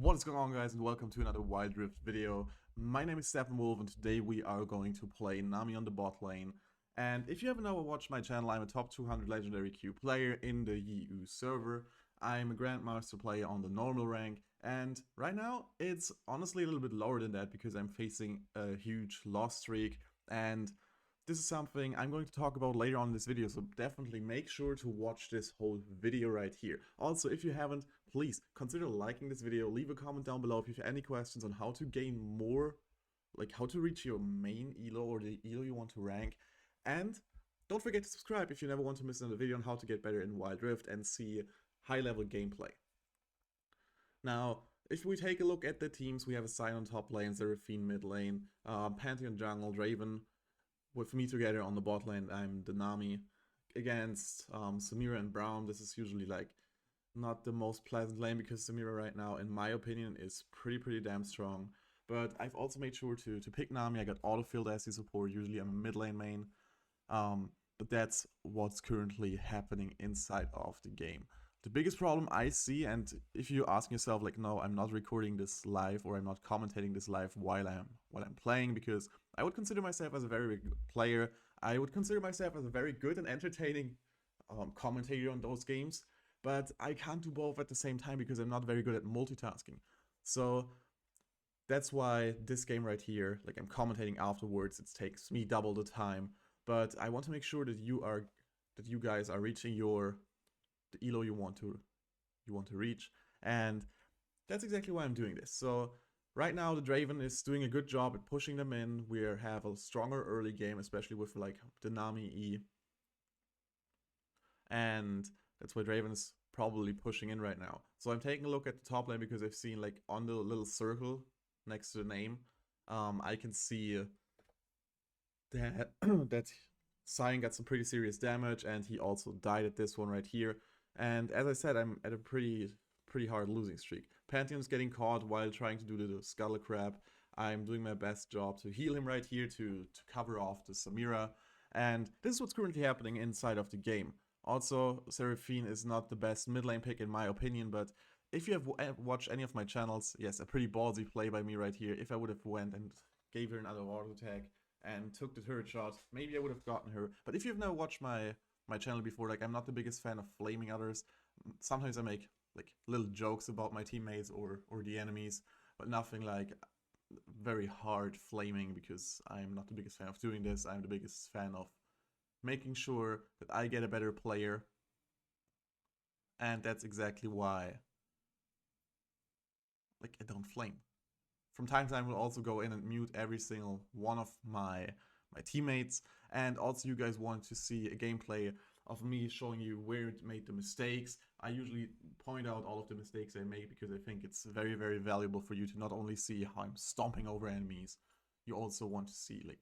What is going on, guys, and welcome to another Wild Rift video. My name is Stephen Wolf, and today we are going to play Nami on the bot lane. And if you haven't ever watched my channel, I'm a top 200 legendary queue player in the EU server. I'm a Grandmaster player on the normal rank, and right now it's honestly a little bit lower than that because I'm facing a huge loss streak, and this is something I'm going to talk about later on in this video, so definitely make sure to watch this whole video right here. Also, if you haven't, please consider liking this video, leave a comment down below if you have any questions on how to gain more, like how to reach your main elo or the elo you want to rank. And don't forget to subscribe if you never want to miss another video on how to get better in Wild Rift and see high level gameplay. Now, if we take a look at the teams, we have a Sion on top lane, Seraphine mid lane, Pantheon jungle, Draven with me together on the bot lane. I'm the Nami against Samira and Brown. This is usually like not the most pleasant lane because Samira right now, in my opinion, is pretty damn strong. But I've also made sure to pick Nami. I got autofilled ST support. Usually I'm a mid lane main. But that's what's currently happening inside of the game. The biggest problem I see, and if you ask yourself like, no, I'm not recording this live or I'm not commentating this live while I'm playing, because I would consider myself as a very good player. I would consider myself as a very good and entertaining commentator on those games, but I can't do both at the same time because I'm not very good at multitasking. So that's why this game right here, like I'm commentating afterwards, it takes me double the time. But I want to make sure that you guys are reaching the elo you want to reach, and that's exactly why I'm doing this. So right now the Draven is doing a good job at pushing them in. We have a stronger early game, especially with like the Nami E, and that's why Draven is probably pushing in right now. So I'm taking a look at the top lane because I've seen like on the little circle next to the name, I can see that that Sion got some pretty serious damage, and he also died at this one right here. And as I said, I'm at a pretty hard losing streak. Pantheon's getting caught while trying to do the scuttle crab. I'm doing my best job to heal him right here to cover off the Samira. And this is what's currently happening inside of the game. Also, Seraphine is not the best mid lane pick in my opinion, but if you have watched any of my channels, yes, a pretty ballsy play by me right here. If I would have went and gave her another auto attack and took the turret shot, maybe I would have gotten her. But if you've never watched my channel before, like I'm not the biggest fan of flaming others. Sometimes I make like little jokes about my teammates or the enemies, but nothing like very hard flaming because I'm not the biggest fan of doing this. I'm the biggest fan of making sure that I get a better player, and that's exactly why like I don't flame. From time to time, we'll also go in and mute every single one of my teammates. And also, you guys want to see a gameplay of me showing you where it made the mistakes. I usually point out all of the mistakes I make because I think it's very valuable for you to not only see how I'm stomping over enemies, you also want to see like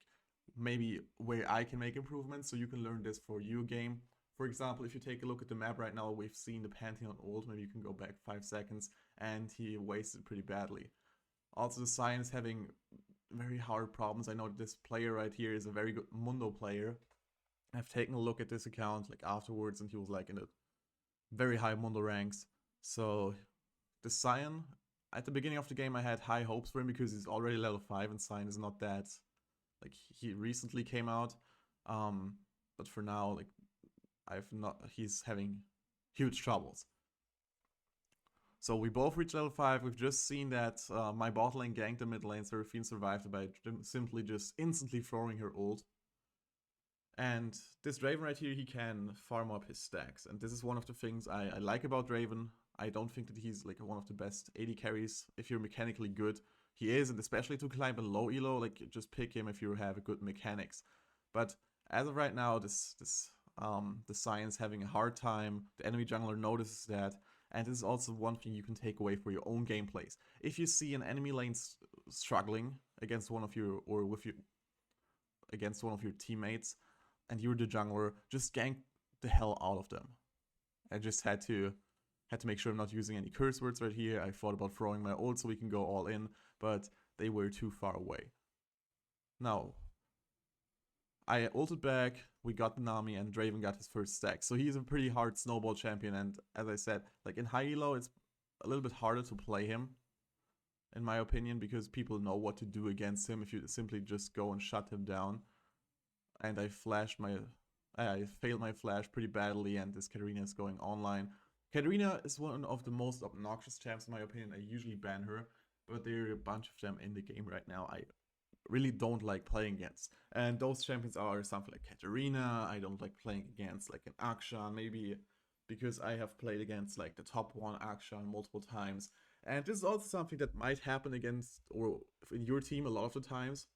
maybe where I can make improvements so you can learn this for your game. For example, if you take a look at the map right now, we've seen the Pantheon ult. Maybe you can go back 5 seconds, and he wasted pretty badly. Also, the Sion is having very hard problems. I know this player right here is a very good Mundo player. I've taken a look at this account like afterwards, and he was like in the very high Mundo ranks. So the Sion, at the beginning of the game, I had high hopes for him because he's already level 5, and Sion is not that, like he recently came out. But for now, like he's having huge troubles. So we both reached level 5. We've just seen that my bot lane ganked the mid lane. Seraphine survived by simply just instantly throwing her ult. And this Draven right here, he can farm up his stacks. And this is one of the things I like about Draven. I don't think that he's like one of the best AD carries if you're mechanically good. He is, and especially to climb a low elo, like just pick him if you have good mechanics. But as of right now, the Sion's having a hard time. The enemy jungler notices that. And this is also one thing you can take away for your own gameplays. If you see an enemy lane struggling against one of your against one of your teammates, and you're the jungler, just gank the hell out of them. I just had to make sure I'm not using any curse words right here. I thought about throwing my ult so we can go all in, but they were too far away. Now, I ulted back, we got the Nami, and Draven got his first stack. So he's a pretty hard snowball champion, and as I said, like in high elo, it's a little bit harder to play him in my opinion, because people know what to do against him if you simply just go and shut him down. And I failed my flash pretty badly, and this Katarina is going online. Katarina is one of the most obnoxious champs in my opinion. I usually ban her, but there are a bunch of them in the game right now I really don't like playing against. And those champions are something like Katarina. I don't like playing against like an Akshan, maybe because I have played against like the top one Akshan multiple times. And this is also something that might happen against or in your team a lot of the times.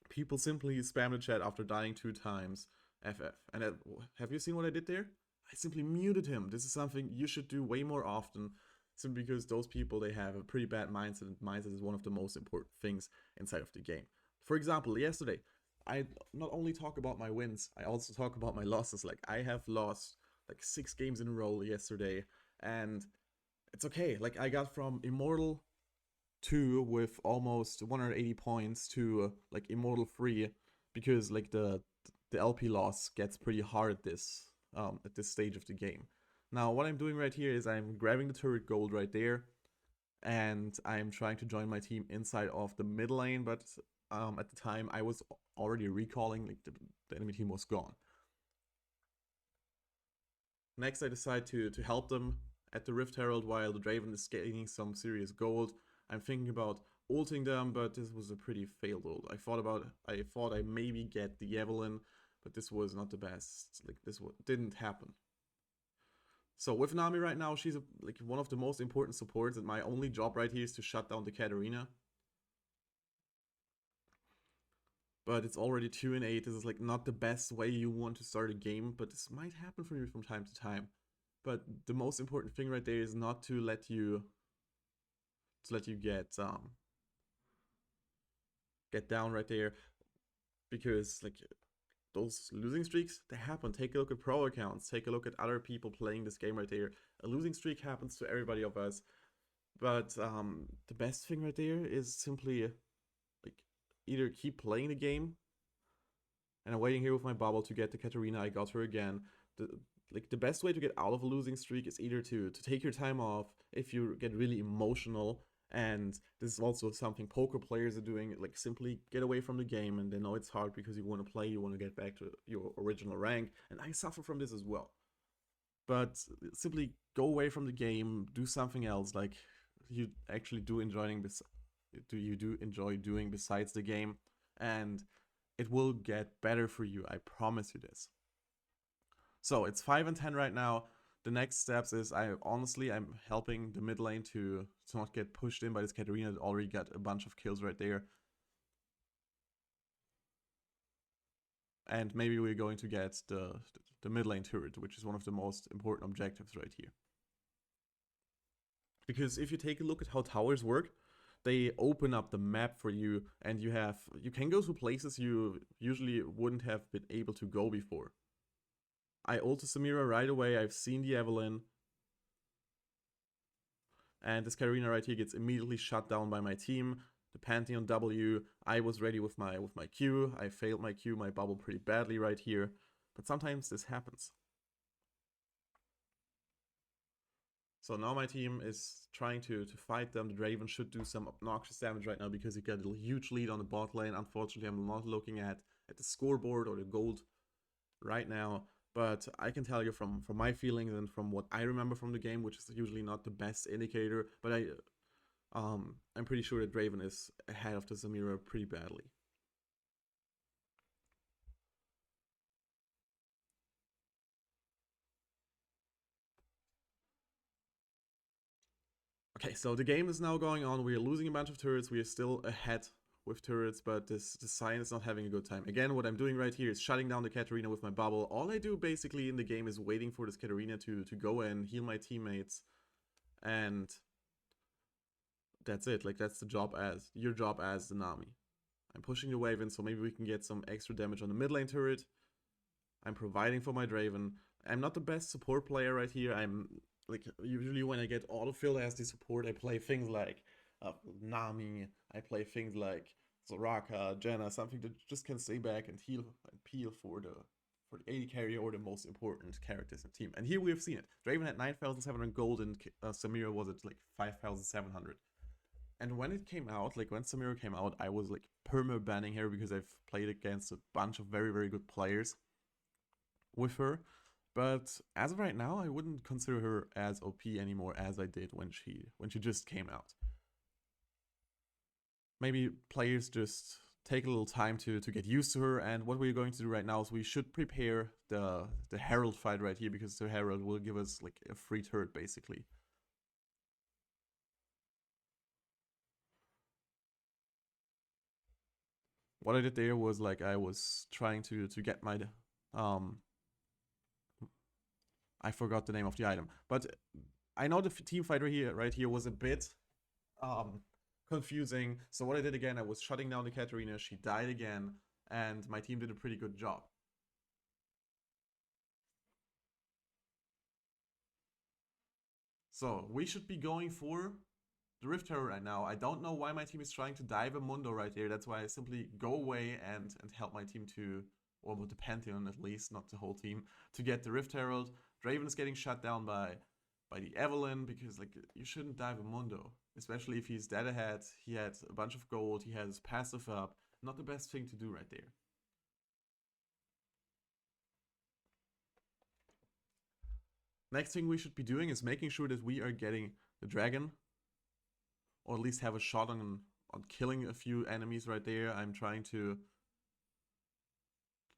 People simply spam the chat after dying 2 times. FF. And have you seen what I did there? I simply muted him. This is something you should do way more often, simply because those people, they have a pretty bad mindset, and mindset is one of the most important things inside of the game. For example, yesterday, I not only talk about my wins, I also talk about my losses. Like, I have lost like 6 games in a row yesterday, and it's okay. Like, I got from Immortal 2 with almost 180 points to like Immortal 3, because like the LP loss gets pretty hard at this stage of the game. Now what I'm doing right here is I'm grabbing the turret gold right there, and I'm trying to join my team inside of the mid lane, but at the time I was already recalling, like the enemy team was gone. Next I decide to help them at the Rift Herald while the Draven is gaining some serious gold. I'm thinking about ulting them, but this was a pretty failed ult. I thought I maybe get the Evelyn, but this was not the best. Like, this didn't happen. So with Nami right now, she's like one of the most important supports, and my only job right here is to shut down the Katarina. But it's already 2-8. This is like not the best way you want to start a game, but this might happen for you from time to time. But the most important thing right there is not to let you get down right there, because like those losing streaks, they happen. Take a look at pro accounts, take a look at other people playing this game right there. A losing streak happens to everybody of us, but the best thing right there is simply like either keep playing the game, and I'm waiting here with my bubble to get the Katarina. I got her again. The best way to get out of a losing streak is either to take your time off if you get really emotional, and this is also something poker players are doing, like simply get away from the game, and they know it's hard because you want to play, you want to get back to your original rank, and I suffer from this as well. But simply go away from the game, do something else, like you actually do enjoy doing besides the game, and it will get better for you, I promise you this. So it's 5 and 10 right now. The next steps is I'm helping the mid lane to not get pushed in by this Katarina that already got a bunch of kills right there. And maybe we're going to get the mid lane turret, which is one of the most important objectives right here. Because if you take a look at how towers work, they open up the map for you, and you can go to places you usually wouldn't have been able to go before. I ulted Samira right away. I've seen the Evelyn. And this Katarina right here gets immediately shut down by my team. The Pantheon W. I was ready with my Q. I failed my Q, my bubble pretty badly right here. But sometimes this happens. So now my team is trying to fight them. The Draven should do some obnoxious damage right now because he got a huge lead on the bot lane. Unfortunately, I'm not looking at the scoreboard or the gold right now. But I can tell you from my feelings and from what I remember from the game, which is usually not the best indicator, but I'm pretty sure that Draven is ahead of the Samira pretty badly. Okay, so the game is now going on. We are losing a bunch of turrets. We are still ahead with turrets, but the Sion is not having a good time. Again, what I'm doing right here is shutting down the Katarina with my bubble. All I do basically in the game is waiting for this Katarina to go in, heal my teammates, and that's it. Like, that's your job as the Nami. I'm pushing the wave in, so maybe we can get some extra damage on the mid lane turret. I'm providing for my Draven. I'm not the best support player right here. I'm like, usually when I get autofilled as the support, I play things like Nami. I play things like Soraka, Jenna, something that just can stay back and heal and peel for the AD carry or the most important characters in the team. And here we have seen it. Draven had 9,700 gold and Samira was at like 5,700. And when it came out, like when Samira came out, I was like perma banning her because I've played against a bunch of very, very good players with her. But as of right now, I wouldn't consider her as OP anymore as I did when she just came out. Maybe players just take a little time to get used to her. And what we're going to do right now is we should prepare the Herald fight right here, because the Herald will give us like a free turret basically. What I did there was like I was trying to get my I forgot the name of the item, but I know the team fight right here was a bit um confusing. So what I did again, I was shutting down the Katarina. She died again, and my team did a pretty good job. So we should be going for the Rift Terror right now. I don't know why my team is trying to dive a Mundo right there. That's why I simply go away and help my team to, or the Pantheon at least, not the whole team, to get the Rift Herald. Draven is getting shut down by the Evelyn, because like you shouldn't dive a Mundo, especially if he's dead ahead. He had a bunch of gold, he has passive up. Not the best thing to do right there. Next thing we should be doing is making sure that we are getting the dragon, or at least have a shot on killing a few enemies right there. I'm trying to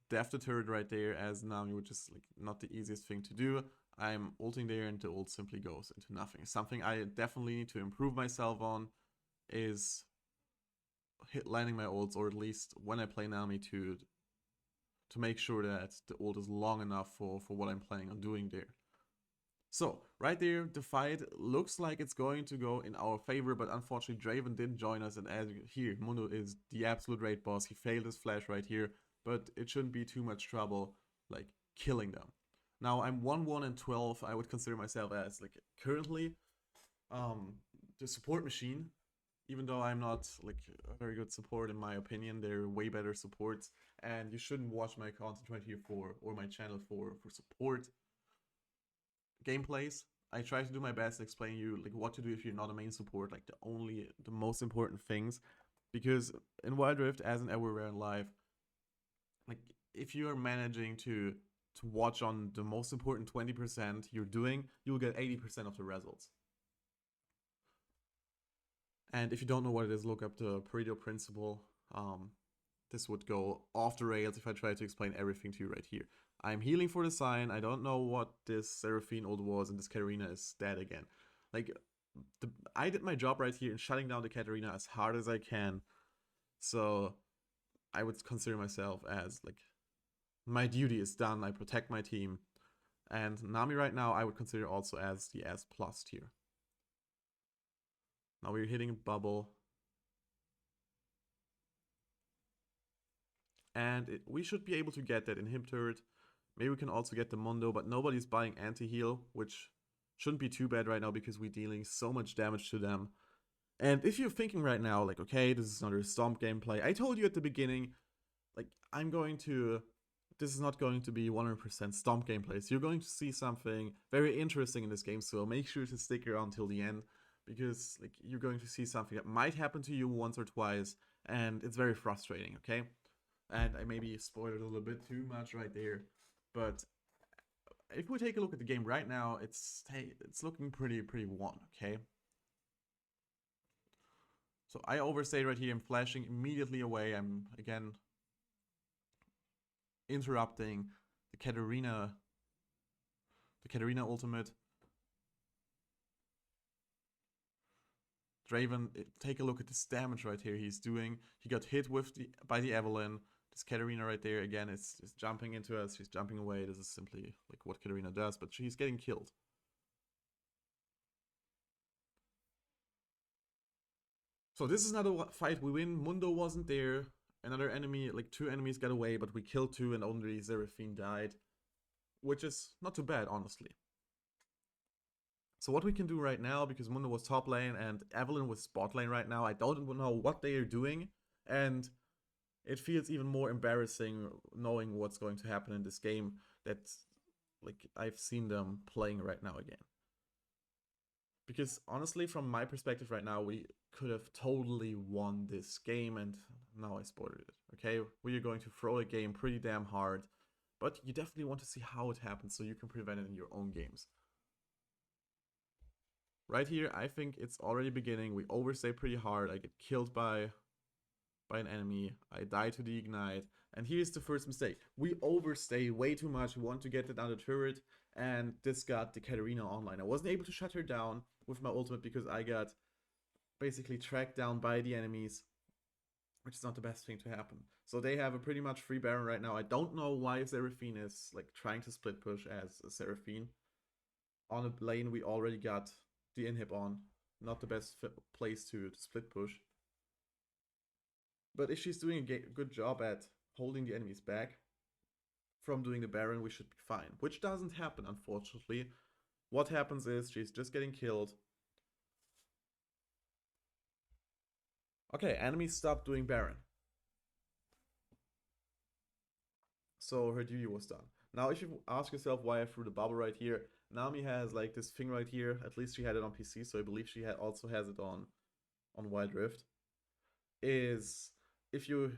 def the turret right there as Nami, which is like not the easiest thing to do. I'm ulting there and the ult simply goes into nothing. Something I definitely need to improve myself on is landing my ults, or at least when I play Nami to make sure that the ult is long enough for what I'm planning on doing there. So, right there, the fight looks like it's going to go in our favor, but unfortunately Draven didn't join us, and as here, Mundo is the absolute raid boss. He failed his flash right here, but it shouldn't be too much trouble, like, killing them. Now, I'm 1-1 and 12. I would consider myself as, like, currently, the support machine, even though I'm not, like, a very good support in my opinion. They're way better supports, and you shouldn't watch my content right here or my channel for support gameplays. I try to do my best to explain you like what to do if you're not a main support, like the most important things. Because in Wild Rift, as in everywhere in life, like if you are managing to watch on the most important 20% you're doing, you'll get 80% of the results. And if you don't know what it is, look up the Pareto principle. This would go off the rails if I try to explain everything to you right here. I'm healing for the sign. I don't know what this Seraphine ult was, and this Katarina is dead again. Like, I did my job right here in shutting down the Katarina as hard as I can. So, I would consider myself as, like, my duty is done. I protect my team. And Nami right now, I would consider also as the S+ tier. Now we're hitting a bubble. And we should be able to get that inhib turret. Maybe we can also get the Mundo, but nobody's buying anti-heal, which shouldn't be too bad right now because we're dealing so much damage to them. And if you're thinking right now, like, okay, this is another Stomp gameplay, I told you at the beginning, like, this is not going to be 100% Stomp gameplay. So you're going to see something very interesting in this game, so make sure to stick around till the end, because like you're going to see something that might happen to you once or twice, and it's very frustrating, okay? And I maybe spoiled a little bit too much right there, but if we take a look at the game right now, it's looking pretty 1, okay? So I overstayed right here. I'm flashing immediately away. I'm again interrupting the Katarina ultimate. Draven, take a look at this damage right here he's doing. He got hit by the Evelyn. This Katarina right there, again, is jumping into us. She's jumping away. This is simply like what Katarina does, but she's getting killed. So this is another fight we win. Mundo wasn't there. Another enemy, like 2 enemies got away, but we killed 2 and only Seraphine died. Which is not too bad, honestly. So what we can do right now, because Mundo was top lane and Evelyn was bot lane right now, I don't know what they are doing. And it feels even more embarrassing knowing what's going to happen in this game, that like I've seen them playing right now again. Because honestly, from my perspective right now, we could have totally won this game, and now I spoiled it. Okay, we are going to throw the game pretty damn hard, but you definitely want to see how it happens so you can prevent it in your own games. Right here, I think it's already beginning. We overstay pretty hard. I get killed by an enemy. I die to the ignite. And here's the first mistake. We overstay way too much. We want to get it down the turret, and this got the Katarina online. I wasn't able to shut her down with my ultimate because I got basically tracked down by the enemies, which is not the best thing to happen. So they have a pretty much free Baron right now. I don't know why Seraphine is like trying to split push as a Seraphine. On a lane we already got the inhib on. Not the best place to split push. But if she's doing a good job at holding the enemies back from doing the Baron, we should be fine. Which doesn't happen, unfortunately. What happens is she's just getting killed. Okay, enemies stop doing Baron. So her duty was done. Now, if you ask yourself why I threw the bubble right here, Nami has like this thing right here. At least she had it on PC, so I believe she also has it on Wild Rift. Is if you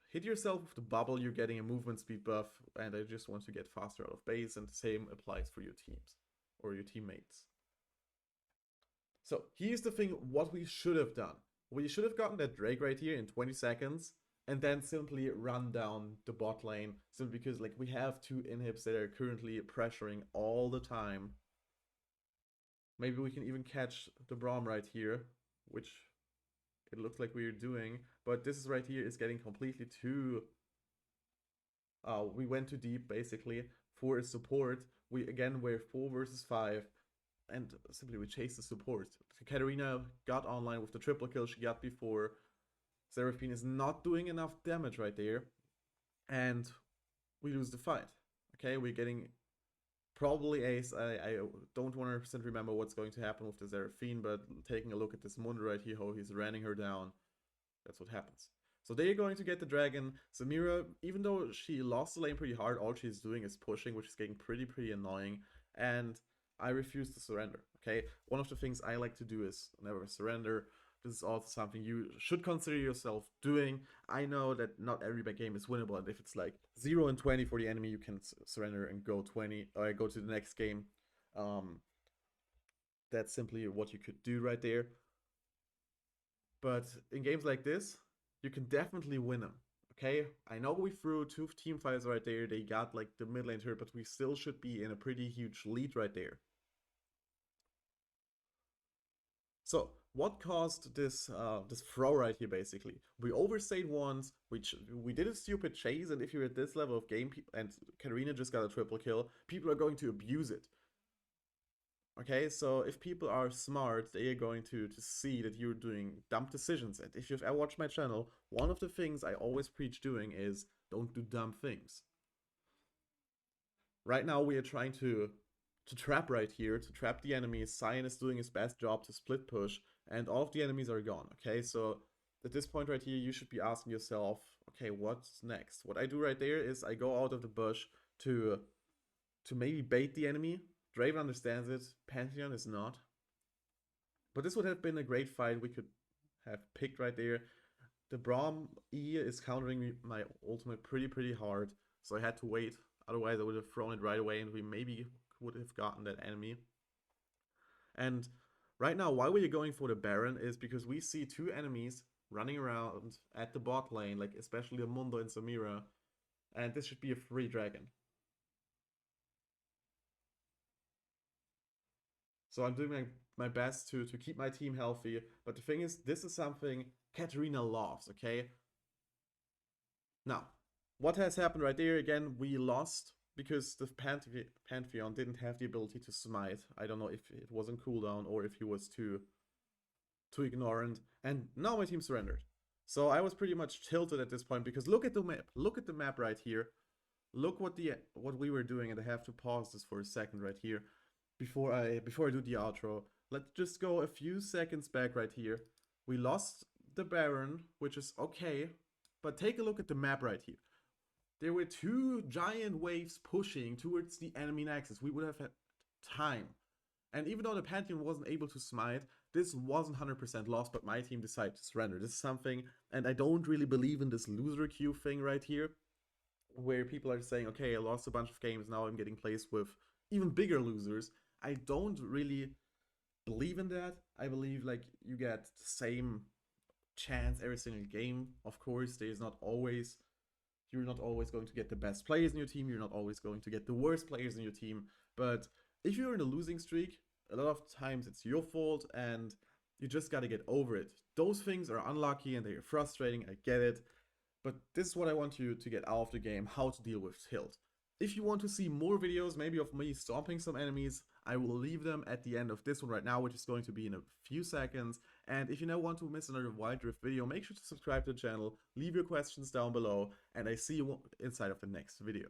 hit yourself with the bubble, you're getting a movement speed buff, and I just want to get faster out of base, and the same applies for your teams or your teammates. So here's the thing, what we should have done. We should have gotten that Drake right here in 20 seconds, and then simply run down the bot lane, simply because like we have two inhibs that are currently pressuring all the time. Maybe we can even catch the Braum right here, which it looks like we're doing, but this is right here is getting completely too... we went too deep, basically, for a support. We, again, were 4 versus 5, and simply we chased the support. Katarina got online with the triple kill she got before. Seraphine is not doing enough damage right there, and we lose the fight. Okay, we're getting probably ace. I don't 100% remember what's going to happen with the Seraphine, but taking a look at this Mundo right here, how he's running her down, that's what happens. So they're going to get the dragon. Samira, even though she lost the lane pretty hard, all she's doing is pushing, which is getting pretty annoying, and I refuse to surrender, okay? One of the things I like to do is never surrender. This is also something you should consider yourself doing. I know that not every game is winnable, and if it's like 0 and 20 for the enemy, you can surrender and go 20 or go to the next game. That's simply what you could do right there. But in games like this, you can definitely win them. Okay, I know we threw 2 team fights right there. They got like the mid lane turret, but we still should be in a pretty huge lead right there. So what caused this this throw right here? Basically, we overstayed once, which we did a stupid chase, and if you're at this level of game and Katarina just got a triple kill, people are going to abuse it. Okay, so if people are smart, they are going to see that you're doing dumb decisions. And if you've ever watched my channel, one of the things I always preach doing is don't do dumb things. Right now we are trying to trap right here, to trap the enemies. Cyan is doing his best job to split push, and all of the enemies are gone, okay? So at this point right here, you should be asking yourself, okay, what's next? What I do right there is I go out of the bush to maybe bait the enemy. Draven understands it, Pantheon is not. But this would have been a great fight we could have picked right there. The Braum E is countering my ultimate pretty hard, so I had to wait. Otherwise I would have thrown it right away and we maybe would have gotten that enemy. And right now, why we're going for the Baron is because we see 2 enemies running around at the bot lane, like especially the Mundo and Samira, and this should be a free dragon. So I'm doing my best to keep my team healthy. But the thing is, this is something Katarina loves, okay? Now, what has happened right there? Again, we lost because the Pantheon didn't have the ability to smite. I don't know if it was on cooldown or if he was too ignorant. And now my team surrendered. So I was pretty much tilted at this point because look at the map. Look at the map right here. Look what we were doing, and I have to pause this for a second right here. Before I do the outro, let's just go a few seconds back right here. We lost the Baron, which is okay, but take a look at the map right here. There were 2 giant waves pushing towards the enemy nexus. We would have had time. And even though the Pantheon wasn't able to smite, this wasn't 100% lost, but my team decided to surrender. This is something, and I don't really believe in this loser queue thing right here, where people are saying, okay, I lost a bunch of games, now I'm getting placed with even bigger losers. I don't really believe in that. I believe like you get the same chance every single game. Of course, you're not always going to get the best players in your team, you're not always going to get the worst players in your team, but if you're in a losing streak, a lot of times it's your fault and you just gotta get over it. Those things are unlucky and they are frustrating, I get it, but this is what I want you to get out of the game, how to deal with tilt. If you want to see more videos, maybe of me stomping some enemies, I will leave them at the end of this one right now, which is going to be in a few seconds. And if you never want to miss another Wild Rift video, make sure to subscribe to the channel, leave your questions down below, and I see you inside of the next video.